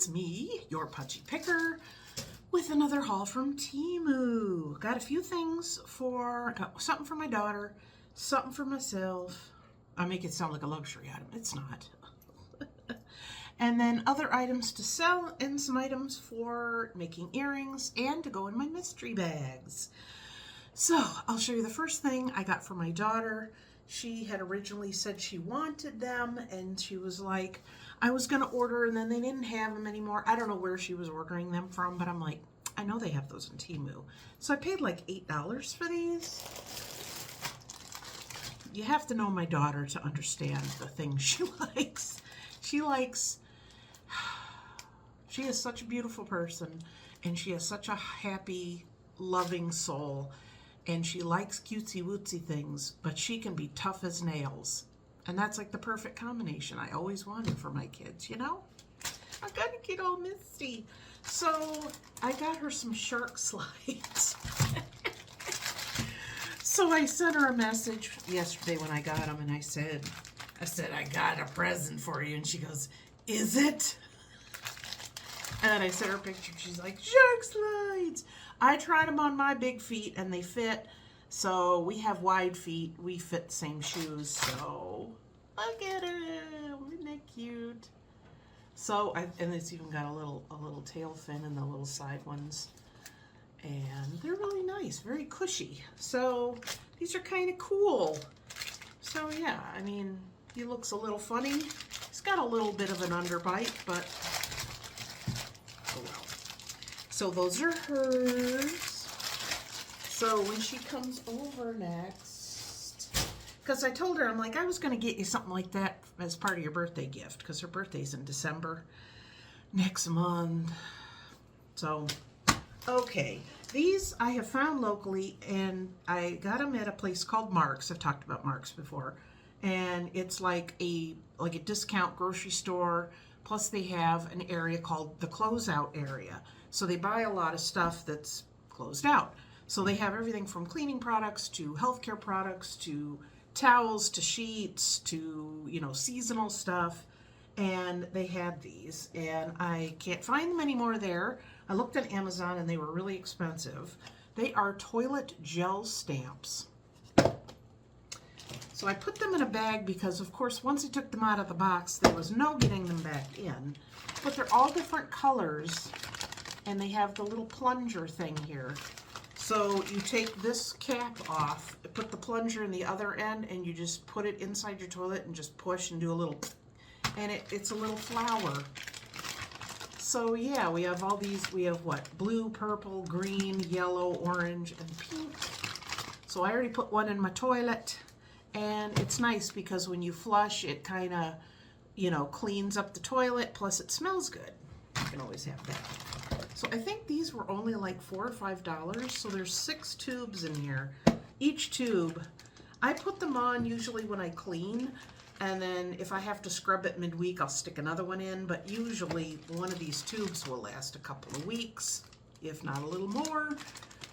it's me, your Pudgy Picker, with another haul from TEMU. Got a few things got something for my daughter, something for myself. I make it sound like a luxury item. It's not. And then other items to sell and some items for making earrings and to go in my mystery bags. So I'll show you the first thing I got for my daughter. She had originally said she wanted them, and she was like, I was going to order, and then they didn't have them anymore. I don't know where she was ordering them from, but I'm like, I know they have those in TEMU. So I paid like $8 for these. You have to know my daughter to understand the things she likes. She is such a beautiful person, and she has such a happy, loving soul. And she likes cutesy-wootsy things, but she can be tough as nails. And that's like the perfect combination I always wanted for my kids, you know? I gotta get all misty. So I got her some shark slides. So I sent her a message yesterday when I got them, and I said, I got a present for you. And she goes, is it? And I sent her a picture. She's like, shark slides. I tried them on my big feet and they fit. So we have wide feet. We fit the same shoes. So look at them. Isn't that cute? So and it's even got a little tail fin and the little side ones. And they're really nice, very cushy. So these are kind of cool. So yeah, I mean, he looks a little funny. He's got a little bit of an underbite, but oh well. So those are hers. So when she comes over next, because I told her, I'm like, I was going to get you something like that as part of your birthday gift, because her birthday's in December next month. So, okay. These I have found locally, and I got them at a place called Mark's. I've talked about Mark's before. And it's like a discount grocery store. Plus they have an area called the closeout area. So they buy a lot of stuff that's closed out. So they have everything from cleaning products to healthcare products to towels to sheets to, you know, seasonal stuff. And they had these, and I can't find them anymore there. I looked on Amazon and they were really expensive. They are toilet gel stamps. So I put them in a bag because, of course, once I took them out of the box, there was no getting them back in. But they're all different colors, and they have the little plunger thing here. So you take this cap off, put the plunger in the other end, and you just put it inside your toilet and just push and do a little, and it's a little flower. So yeah, we have all these, we have what? Blue, purple, green, yellow, orange, and pink. So I already put one in my toilet. And it's nice because when you flush, it kind of, you know, cleans up the toilet. Plus, it smells good. You can always have that. So I think these were only like $4 or $5. So there's 6 tubes in here. Each tube, I put them on usually when I clean. And then if I have to scrub it midweek, I'll stick another one in. But usually one of these tubes will last a couple of weeks, if not a little more.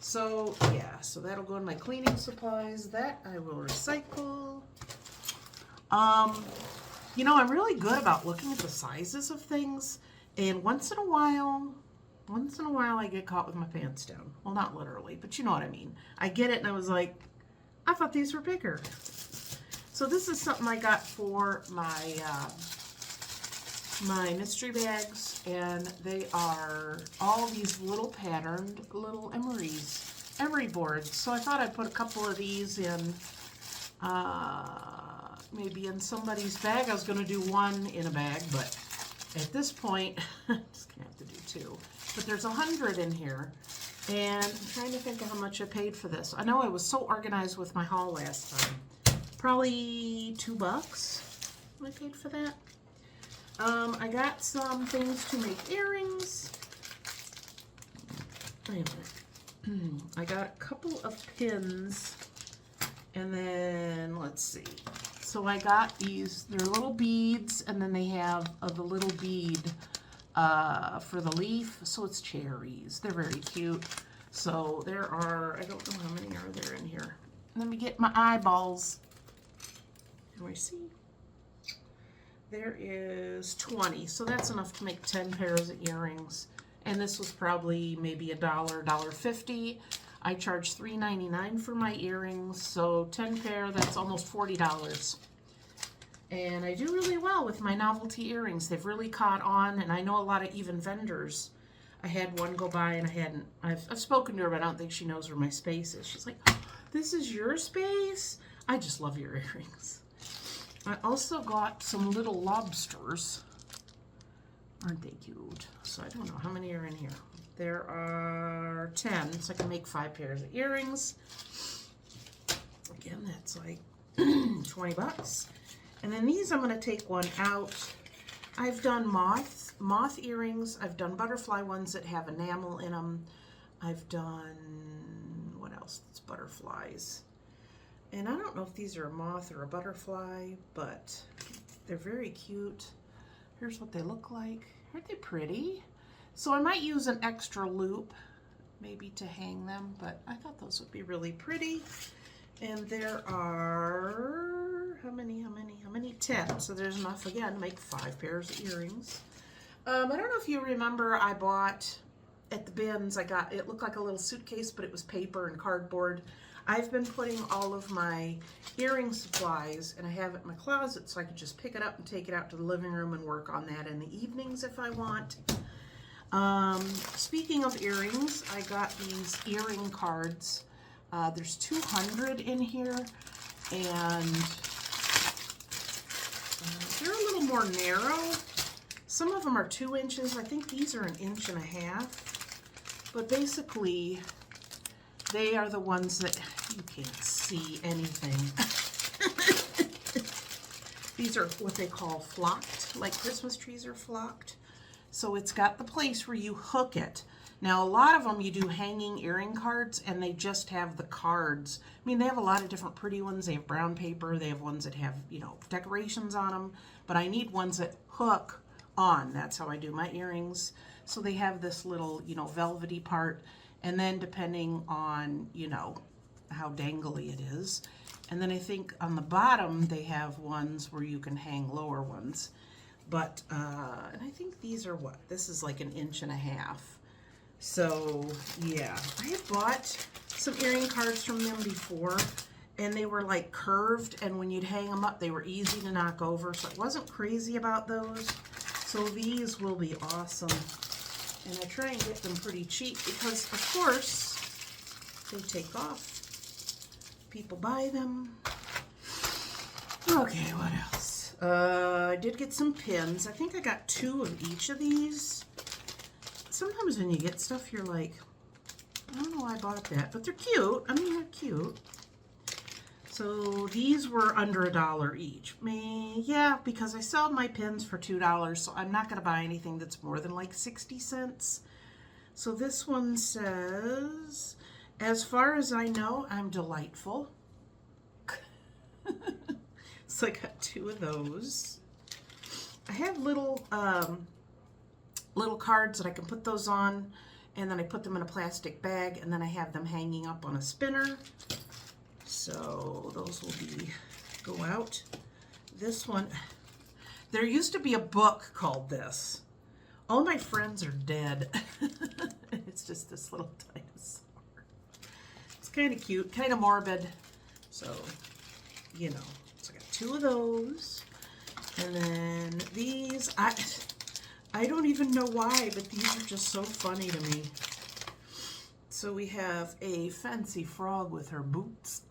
So yeah, so that'll go in my cleaning supplies. That I will recycle. You know, I'm really good about looking at the sizes of things, and once in a while I get caught with my pants down. Well, not literally, but you know what I mean. I get it and I was like, I thought these were bigger. So this is something I got for my my mystery bags, and they are all these little patterned little emery boards. So I thought I'd put a couple of these in maybe in somebody's bag. I was going to do one in a bag, but at this point I'm just gonna have to do 2. But there's 100 in here, and I'm trying to think of how much I paid for this. I know I was so organized with my haul last time. Probably $2 I paid for that. I got some things to make earrings. Wait a minute. I got a couple of pins, and then let's see. So I got these. They're little beads, and then they have the little bead for the leaf. So it's cherries. They're very cute. So there are, I don't know how many are there in here. Let me get my eyeballs. Can we see? there is 20. So that's enough to make 10 pairs of earrings. And this was probably maybe $1, $1.50. I charged $3.99 for my earrings. So 10 pair, that's almost $40. And I do really well with my novelty earrings. They've really caught on, and I know a lot of even vendors. I had one go by and I've spoken to her, but I don't think she knows where my space is. She's like, oh, this is your space? I just love your earrings. I also got some little lobsters. Aren't they cute? So I don't know how many are in here. There are 10, so I can make 5 pairs of earrings. Again, that's like 20 bucks. And then these, I'm going to take one out. I've done moth earrings. I've done butterfly ones that have enamel in them. I've done, what else? It's butterflies. And I don't know if these are a moth or a butterfly, but they're very cute. Here's what they look like. Aren't they pretty? So I might use an extra loop maybe to hang them, but I thought those would be really pretty. And there are, how many? 10. So there's enough, again, to make 5 pairs of earrings. I don't know if you remember, I bought at the bins, it looked like a little suitcase, but it was paper and cardboard. I've been putting all of my earring supplies, and I have it in my closet, so I could just pick it up and take it out to the living room and work on that in the evenings if I want. Speaking of earrings, I got these earring cards. There's 200 in here, and they're a little more narrow. Some of them are 2 inches. I think these are 1.5 inches. But basically, they are the ones that you can't see anything. These are what they call flocked, like Christmas trees are flocked. So it's got the place where you hook it. Now, a lot of them you do hanging earring cards, and they just have the cards. I mean, they have a lot of different pretty ones. They have brown paper. They have ones that have, you know, decorations on them. But I need ones that hook on. That's how I do my earrings. So they have this little, you know, velvety part. And then depending on, you know, how dangly it is. And then I think on the bottom they have ones where you can hang lower ones. But, and I think these are what? This is like 1.5 inches. So, yeah. I had bought some earring cards from them before, and they were like curved, and when you'd hang them up, they were easy to knock over, so I wasn't crazy about those. So these will be awesome. And I try and get them pretty cheap because, of course, they take off. People buy them. Okay, what else? I did get some pins. I think I got 2 of each of these. Sometimes when you get stuff, you're like, I don't know why I bought that, but they're cute. I mean, they're cute. So these were under $1 each. Yeah, because I sell my pins for $2, so I'm not going to buy anything that's more than like 60 cents. So this one says, as far as I know, I'm delightful. So I got 2 of those. I have little cards that I can put those on, and then I put them in a plastic bag, and then I have them hanging up on a spinner. So those will go out. This one, there used to be a book called this. All my friends are dead. It's just this little dinosaur. It's kind of cute, kind of morbid. So, you know, so I got 2 of those. And then these, I don't even know why, but these are just so funny to me. So we have a fancy frog with her boots.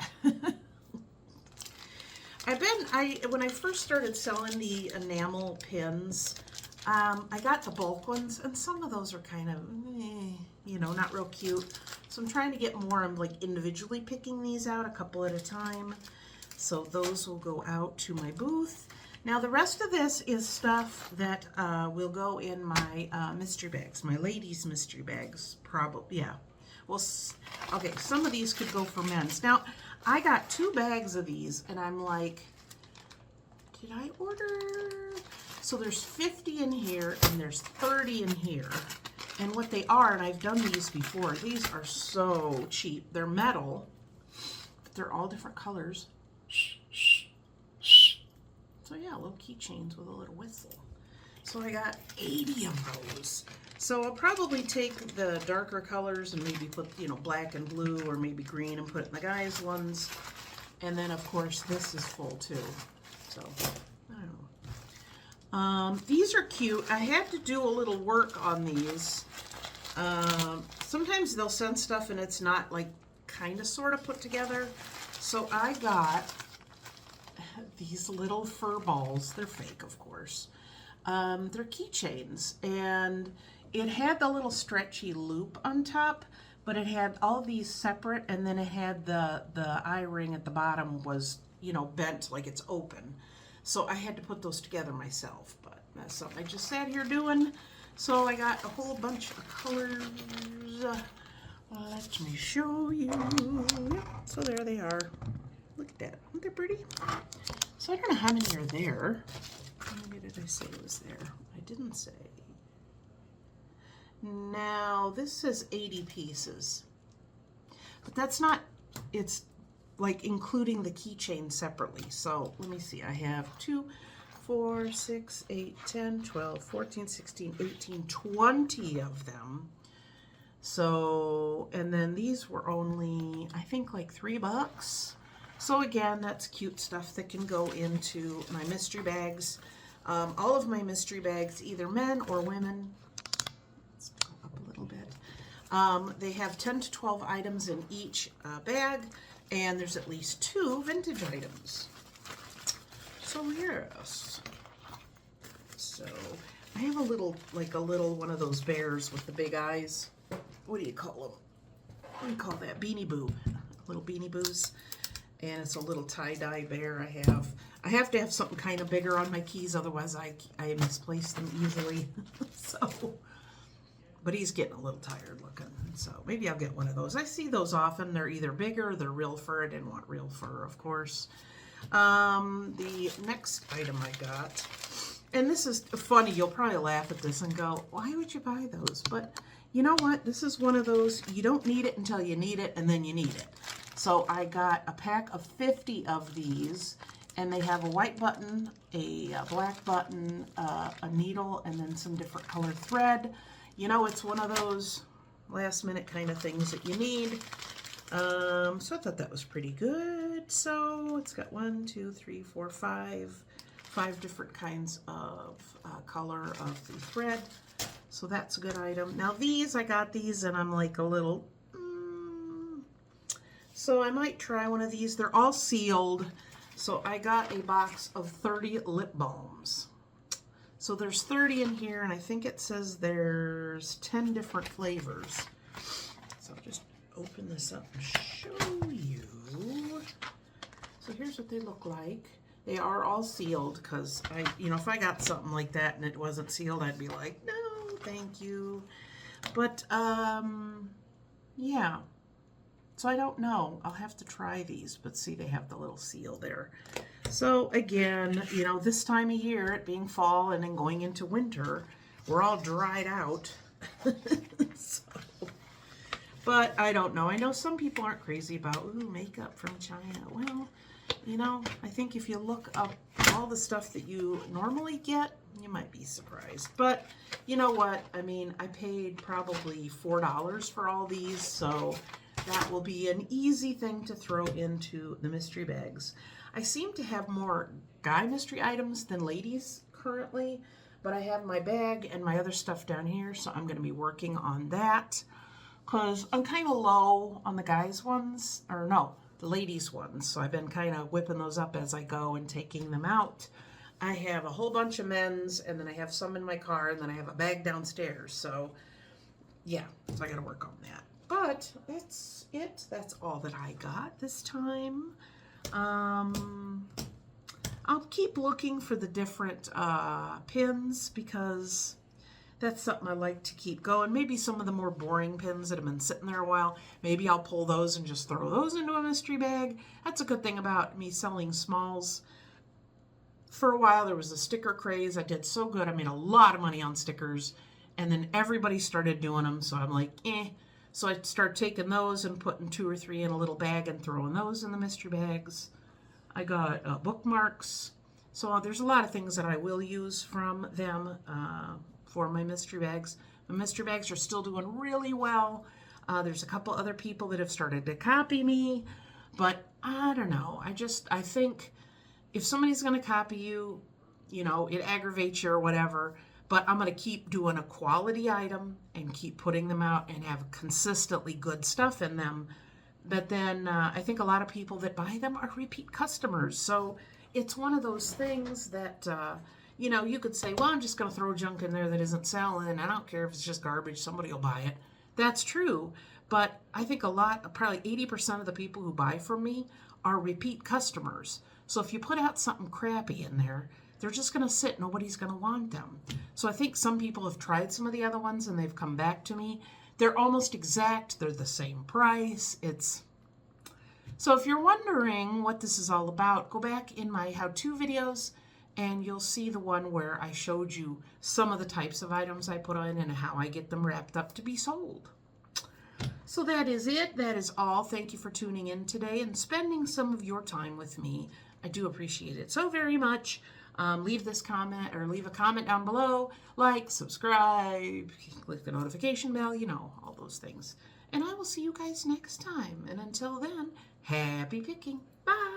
When I first started selling the enamel pins, I got the bulk ones, and some of those are kind of, you know, not real cute. So I'm trying to get more. I'm like individually picking these out a couple at a time. So those will go out to my booth. Now the rest of this is stuff that will go in my mystery bags, my ladies' mystery bags, probably, yeah. Well, okay, some of these could go for men's. Now, I got 2 bags of these, and I'm like, did I order? So there's 50 in here, and there's 30 in here. And what they are, and I've done these before, these are so cheap. They're metal, but they're all different colors. So yeah, little keychains with a little whistle. So I got 80 of those. So I'll probably take the darker colors and maybe put, you know, black and blue or maybe green and put it in the guys' ones. And then of course this is full too. So I don't know. These are cute. I had to do a little work on these. Sometimes they'll send stuff and it's not like kind of sort of put together. So I got these little fur balls. They're fake, of course. They're keychains, and it had the little stretchy loop on top, but it had all these separate, and then it had the eye ring at the bottom was, you know, bent like it's open. So I had to put those together myself, but that's something I just sat here doing. So I got a whole bunch of colors. Let me show you. Yep, so there they are. Look at that. Aren't they pretty? So I don't know how many are there. How many did I say was there? I didn't say. Now, this says 80 pieces. But that's not, it's like including the keychain separately. So let me see. I have 2, 4, 6, 8, 10, 12, 14, 16, 18, 20 of them. So, and then these were only, I think, like $3. So again, that's cute stuff that can go into my mystery bags. All of my mystery bags, either men or women, let's go up a little bit. They have 10 to 12 items in each bag, and there's at least 2 vintage items. So yes. So I have a little, like a little one of those bears with the big eyes. What do you call them? What do you call that? Beanie Boo. Little Beanie Boos. And it's a little tie-dye bear I have. I have to have something kind of bigger on my keys, otherwise I misplace them easily. So, but he's getting a little tired looking, so maybe I'll get one of those. I see those often. They're either bigger, they're real fur. I didn't want real fur, of course. The next item I got, and this is funny, you'll probably laugh at this and go, why would you buy those? But you know what? This is one of those, you don't need it until you need it, and then you need it. So I got a pack of 50 of these, and they have a white button, a black button, a needle, and then some different colored thread. You know, it's one of those last minute kind of things that you need. So I thought that was pretty good. So it's got 1, 2, 3, 4, 5 different kinds of color of the thread. So that's a good item. Now these, I got these and I'm like a little, so I might try one of these. They're all sealed. So I got a box of 30 lip balms. So there's 30 in here, and I think it says there's 10 different flavors. So I'll just open this up and show you. So here's what they look like. They are all sealed because you know, if I got something like that and it wasn't sealed, I'd be like, no, thank you. But yeah. So I don't know. I'll have to try these, but see, they have the little seal there. So again, you know, this time of year, it being fall and then going into winter, we're all dried out. So, but I don't know. I know some people aren't crazy about, ooh, makeup from China. Well, you know, I think if you look up all the stuff that you normally get, you might be surprised. But you know what? I mean, I paid probably $4 for all these, so that will be an easy thing to throw into the mystery bags. I seem to have more guy mystery items than ladies currently, but I have my bag and my other stuff down here, so I'm going to be working on that because I'm kind of low on the guys ones, or no, the ladies ones. So I've been kind of whipping those up as I go and taking them out. I have a whole bunch of men's, and then I have some in my car, and then I have a bag downstairs. So yeah, so I got to work on that. But that's it. That's all that I got this time. I'll keep looking for the different pins because that's something I like to keep going. Maybe some of the more boring pins that have been sitting there a while, maybe I'll pull those and just throw those into a mystery bag. That's a good thing about me selling smalls. For a while, there was a sticker craze. I did so good. I made a lot of money on stickers, and then everybody started doing them, so I'm like, eh. So I start taking those and putting 2 or 3 in a little bag and throwing those in the mystery bags. I got bookmarks. So there's a lot of things that I will use from them for my mystery bags. My mystery bags are still doing really well. There's a couple other people that have started to copy me, but I don't know. I think if somebody's going to copy you, you know, it aggravates you or whatever, but I'm going to keep doing a quality item and keep putting them out and have consistently good stuff in them. But then I think a lot of people that buy them are repeat customers. So it's one of those things that, you know, you could say, well, I'm just going to throw junk in there that isn't selling. I don't care if it's just garbage. Somebody will buy it. That's true. But I think probably 80% of the people who buy from me are repeat customers. So if you put out something crappy in there, they're just going to sit. Nobody's going to want them. So I think some people have tried some of the other ones and they've come back to me. They're almost exact. They're the same price. So if you're wondering what this is all about, go back in my how-to videos and you'll see the one where I showed you some of the types of items I put on and how I get them wrapped up to be sold. So that is it. That is all. Thank you for tuning in today and spending some of your time with me. I do appreciate it so very much. Leave a comment down below, like, subscribe, click the notification bell, you know, all those things. And I will see you guys next time. And until then, happy picking. Bye.